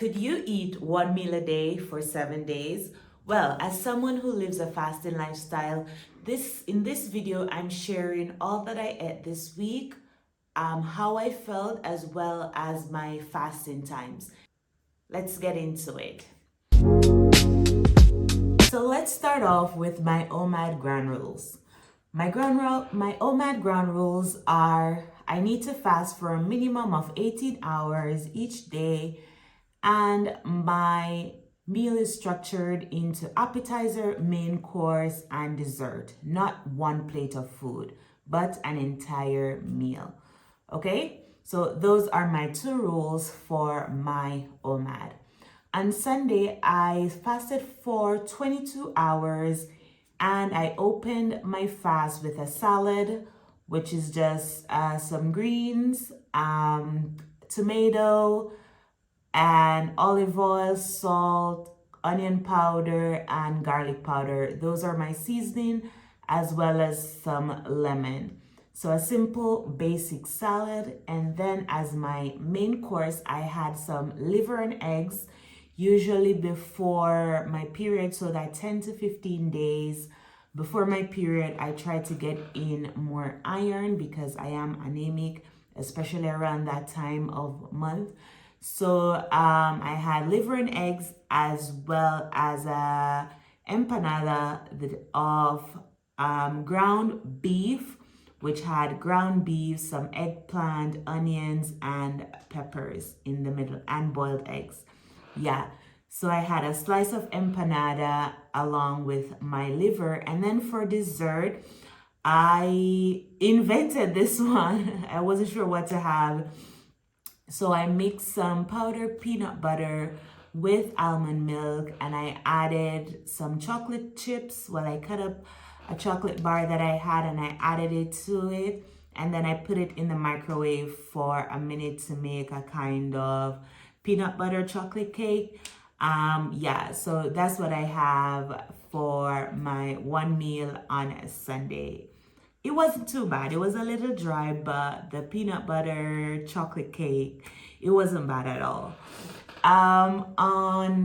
Could you eat one meal a day for 7 days? Well, as someone who lives a fasting lifestyle, in this video, I'm sharing all that I ate this week, how I felt, as well as my fasting times. Let's get into it. So let's start off with my OMAD ground rules. My OMAD ground rules are I need to fast for a minimum of 18 hours each day, and my meal is structured into appetizer, main course, and dessert. Not one plate of food, but an entire meal. Okay? So those are my two rules for my OMAD. On Sunday, I fasted for 22 hours and I opened my fast with a salad, which is just some greens, tomato, and olive oil, salt, onion powder, and garlic powder. Those are my seasoning, as well as some lemon. So a simple basic salad. And then as my main course, I had some liver and eggs, usually before my period, so that 10 to 15 days before my period, I try to get in more iron because I am anemic, especially around that time of month. So I had liver and eggs, as well as a empanada of ground beef, which had ground beef, some eggplant, onions, and peppers in the middle, and boiled eggs. Yeah. So I had a slice of empanada along with my liver. And then for dessert, I invented this one. I wasn't sure what to have. So I mixed some powdered peanut butter with almond milk, and I added some chocolate chips. Well, I cut up a chocolate bar that I had and I added it to it. And then I put it in the microwave for a minute to make a kind of peanut butter chocolate cake. Yeah, so that's what I have for my one meal on a Sunday. It wasn't too bad. It was a little dry, but the peanut butter chocolate cake, it wasn't bad at all.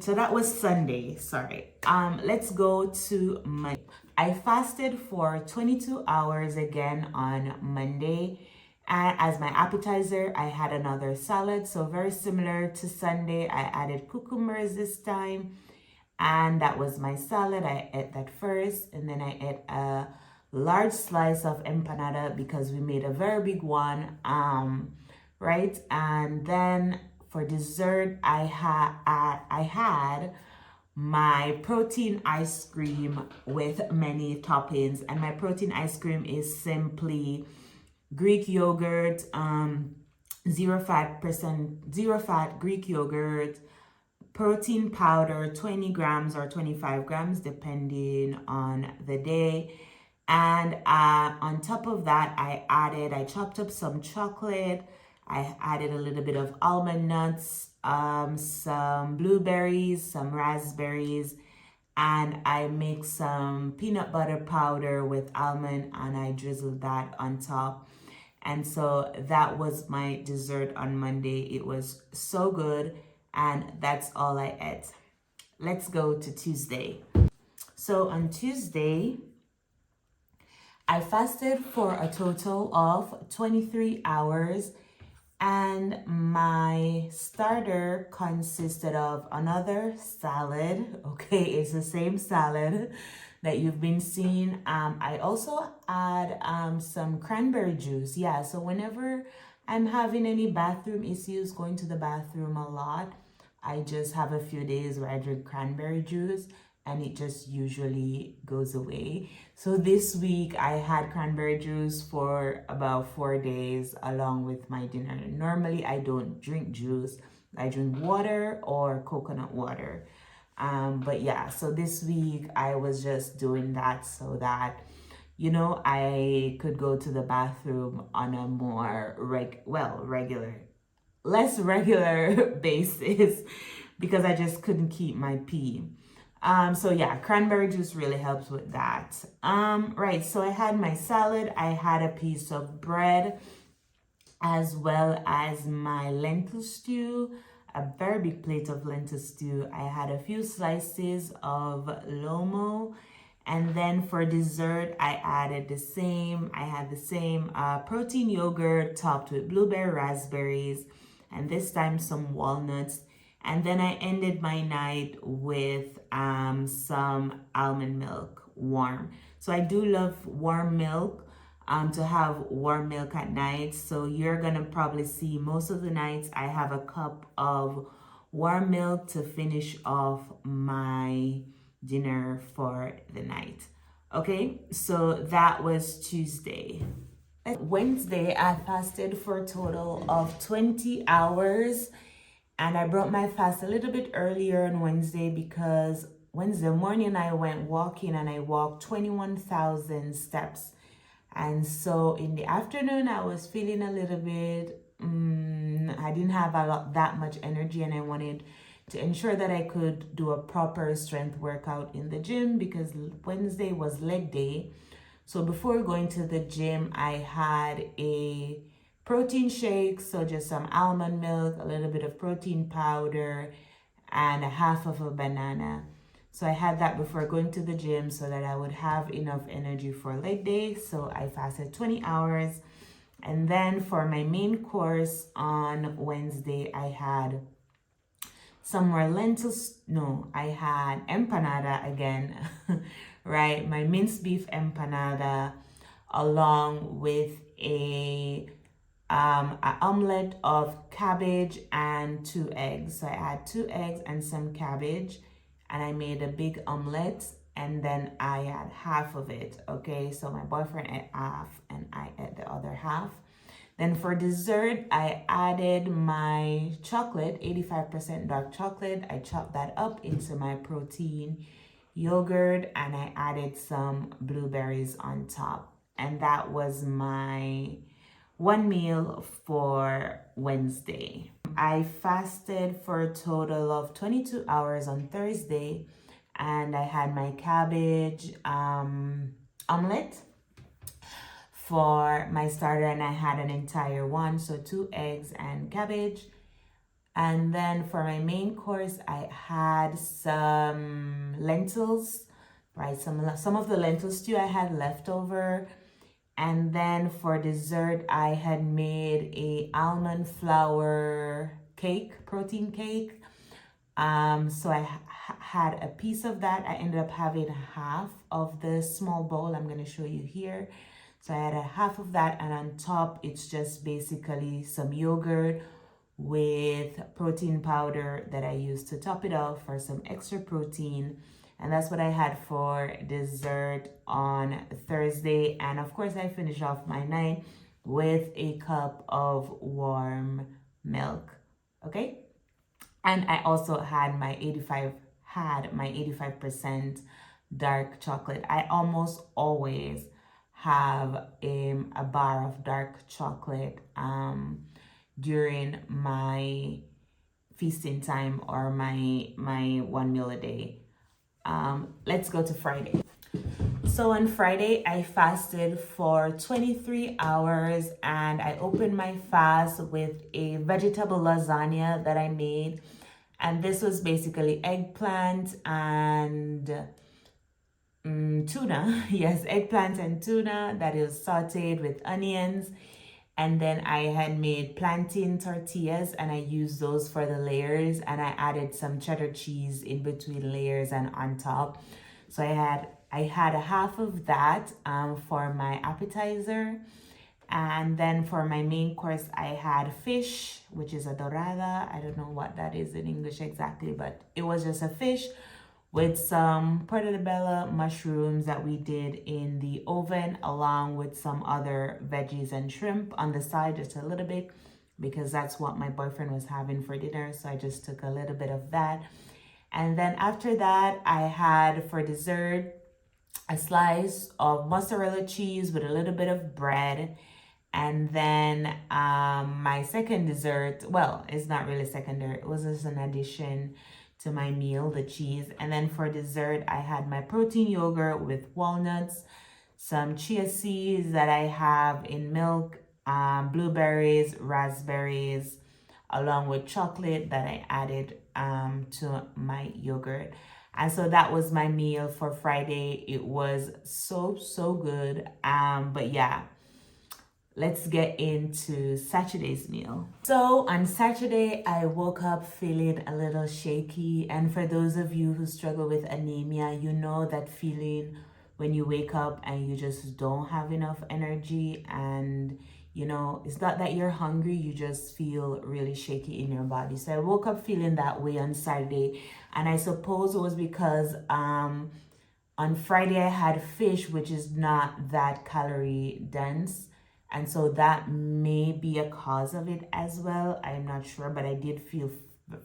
So that was Sunday, sorry. Let's go to Monday. I fasted for 22 hours again on Monday. And as my appetizer, I had another salad. So very similar to Sunday, I added cucumbers this time. And that was my salad. I ate that first. And then I ate a large slice of empanada because we made a very big one. Right? And then for dessert, I had my protein ice cream with many toppings. And my protein ice cream is simply Greek yogurt, 0 fat Greek yogurt, protein powder, 20 grams or 25 grams, depending on the day. And on top of that, I chopped up some chocolate. I added a little bit of almond nuts, some blueberries, some raspberries, and I mixed some peanut butter powder with almond, and I drizzled that on top. And so that was my dessert on Monday. It was so good, and that's all I ate. Let's go to Tuesday. So on Tuesday, I fasted for a total of 23 hours, and my starter consisted of another salad. Okay, it's the same salad that you've been seeing. I also add some cranberry juice. Yeah, so whenever I'm having any bathroom issues, going to the bathroom a lot, I just have a few days where I drink cranberry juice and it just usually goes away. So this week I had cranberry juice for about 4 days along with my dinner. Normally I don't drink juice. I drink water or coconut water. But yeah, so this week I was just doing that so that, you know, I could go to the bathroom on a more less regular basis because I just couldn't keep my pee. So yeah, cranberry juice really helps with that. Right, so I had my salad, I had a piece of bread, as well as my lentil stew, a very big plate of lentil stew. I had a few slices of lomo, and then for dessert, I added the same. I had the same protein yogurt topped with blueberry raspberries, and this time some walnuts. And then I ended my night with some almond milk, warm. So I do love warm milk. To have warm milk at night. So you're gonna probably see most of the nights I have a cup of warm milk to finish off my dinner for the night. Okay, so that was Tuesday. Wednesday, I fasted for a total of 20 hours, and I broke my fast a little bit earlier on Wednesday because Wednesday morning I went walking and I walked 21,000 steps. And so in the afternoon, I was feeling a little bit, I didn't have that much energy, and I wanted to ensure that I could do a proper strength workout in the gym because Wednesday was leg day. So before going to the gym, I had a protein shake, so just some almond milk, a little bit of protein powder, and a half of a banana. So I had that before going to the gym so that I would have enough energy for leg day. So I fasted 20 hours. And then for my main course on Wednesday, I had some more lentils. No, I had empanada again, right? My minced beef empanada along with an omelet of cabbage and 2 eggs. So I had 2 eggs and some cabbage, and I made a big omelet, and then I had half of it. Okay, so my boyfriend ate half and I ate the other half. Then for dessert, I added my chocolate, 85% dark chocolate. I chopped that up into my protein yogurt, and I added some blueberries on top. And that was my one meal for Wednesday. I fasted for a total of 22 hours on Thursday, and I had my cabbage omelet for my starter, and I had an entire one, so 2 eggs and cabbage. And then for my main course, I had some lentils, right? Some of the lentil stew I had left over. And then for dessert, I had made a almond flour cake, protein cake. So I had a piece of that. I ended up having half of the small bowl I'm going to show you here. So I had a half of that, and on top, it's just basically some yogurt with protein powder that I used to top it off for some extra protein. And that's what I had for dessert on Thursday. And of course, I finished off my night with a cup of warm milk. Okay. And I also had my 85% dark chocolate. I almost always have a bar of dark chocolate during my feasting time or my one meal a day. Let's go to Friday. So on Friday, I fasted for 23 hours, and I opened my fast with a vegetable lasagna that I made. And this was basically eggplant and tuna. Yes, eggplant and tuna that is sauteed with onions. And then I had made plantain tortillas, and I used those for the layers, and I added some cheddar cheese in between layers and on top. So I had a half of that for my appetizer. And then for my main course, I had fish, which is a dorada. I don't know what that is in English exactly, but it was just a fish with some portobello mushrooms that we did in the oven, along with some other veggies and shrimp on the side, just a little bit, because that's what my boyfriend was having for dinner. So I just took a little bit of that. And then after that, I had for dessert a slice of mozzarella cheese with a little bit of bread. And then my second dessert, well, it's not really secondary, it was just an addition to my meal, the cheese. And then for dessert, I had my protein yogurt with walnuts, some chia seeds that I have in milk, blueberries, raspberries, along with chocolate that I added to my yogurt. And so that was my meal for Friday. It was so good. But yeah, let's get into Saturday's meal. So on Saturday, I woke up feeling a little shaky. And for those of you who struggle with anemia, you know that feeling when you wake up and you just don't have enough energy, and it's not that you're hungry, you just feel really shaky in your body. So I woke up feeling that way on Saturday, and I suppose it was because on Friday I had fish, which is not that calorie dense, and so that may be a cause of it as well. I'm not sure, but I did feel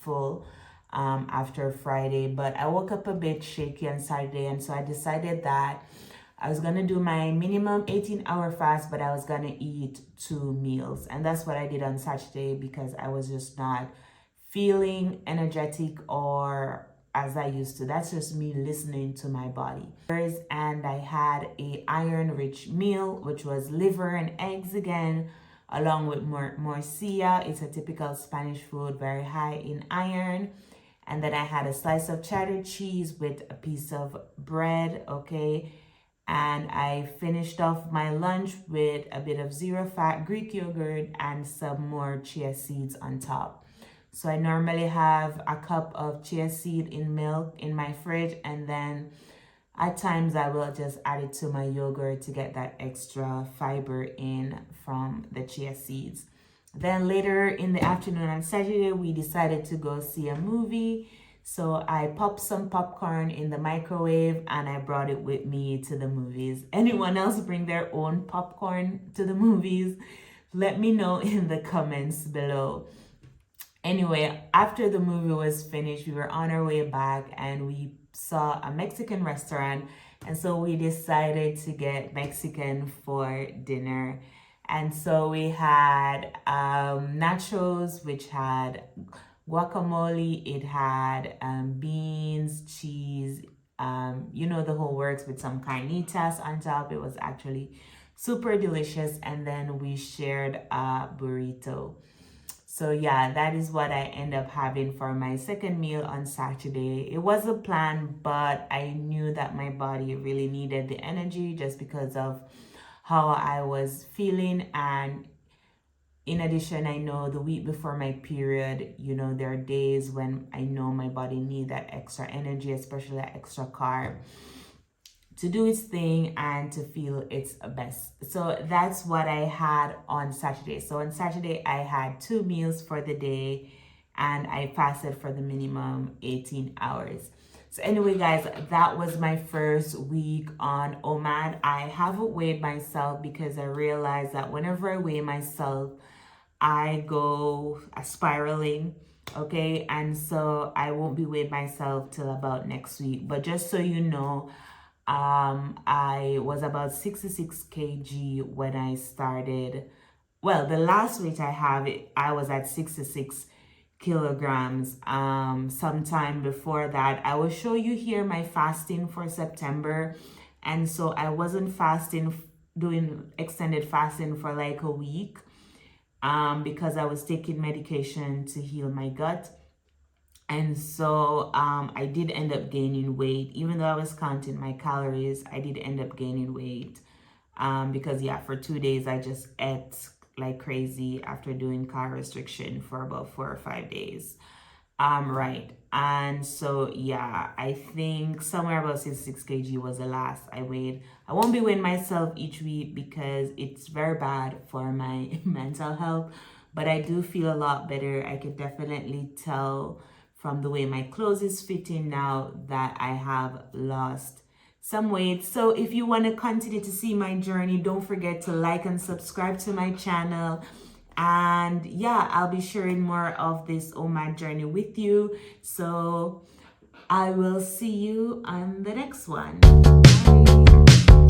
full after Friday. But I woke up a bit shaky on Saturday, and so I decided that I was gonna do my minimum 18-hour fast, but I was gonna eat 2 meals. And that's what I did on Saturday because I was just not feeling energetic or as I used to. That's just me listening to my body. And I had a iron-rich meal, which was liver and eggs again, along with morcilla. It's a typical Spanish food, very high in iron. And then I had a slice of cheddar cheese with a piece of bread, okay? And I finished off my lunch with a bit of zero-fat Greek yogurt and some more chia seeds on top. So I normally have a cup of chia seed in milk in my fridge, and then at times I will just add it to my yogurt to get that extra fiber in from the chia seeds. Then later in the afternoon on Saturday, we decided to go see a movie. So I popped some popcorn in the microwave and I brought it with me to the movies. Anyone else bring their own popcorn to the movies? Let me know in the comments below. Anyway, after the movie was finished, we were on our way back and we saw a Mexican restaurant. And so we decided to get Mexican for dinner. And so we had nachos, which had guacamole, it had beans, cheese, the whole works, with some carnitas on top. It was actually super delicious. And then we shared a burrito. So yeah, that is what I end up having for my second meal on Saturday. It was a plan, but I knew that my body really needed the energy just because of how I was feeling. And in addition, I know the week before my period, there are days when I know my body needs that extra energy, especially that extra carb, to do its thing and to feel its best. So that's what I had on Saturday. So on Saturday, I had 2 meals for the day and I fasted for the minimum 18 hours. So anyway, guys, that was my first week on OMAD. I haven't weighed myself because I realized that whenever I weigh myself, I go spiraling, okay? And so I won't be weighing myself till about next week. But just so you know, I was about 66 kg when I started. Well, the last weight I have, I was at 66 kilograms. Sometime before that, I will show you here my fasting for September. And so I wasn't doing extended fasting for like a week, because I was taking medication to heal my gut. And so I did end up gaining weight. Even though I was counting my calories, I did end up gaining weight because yeah, for 2 days I just ate like crazy after doing carb restriction for about 4 or 5 days. Right. And so yeah, I think somewhere about 66 kg was the last I weighed. I won't be weighing myself each week because it's very bad for my mental health, but I do feel a lot better. I can definitely tell from the way my clothes is fitting now that I have lost some weight. So if you want to continue to see my journey, don't forget to like and subscribe to my channel. And yeah, I'll be sharing more of this OMAD journey with you. So I will see you on the next one. Bye.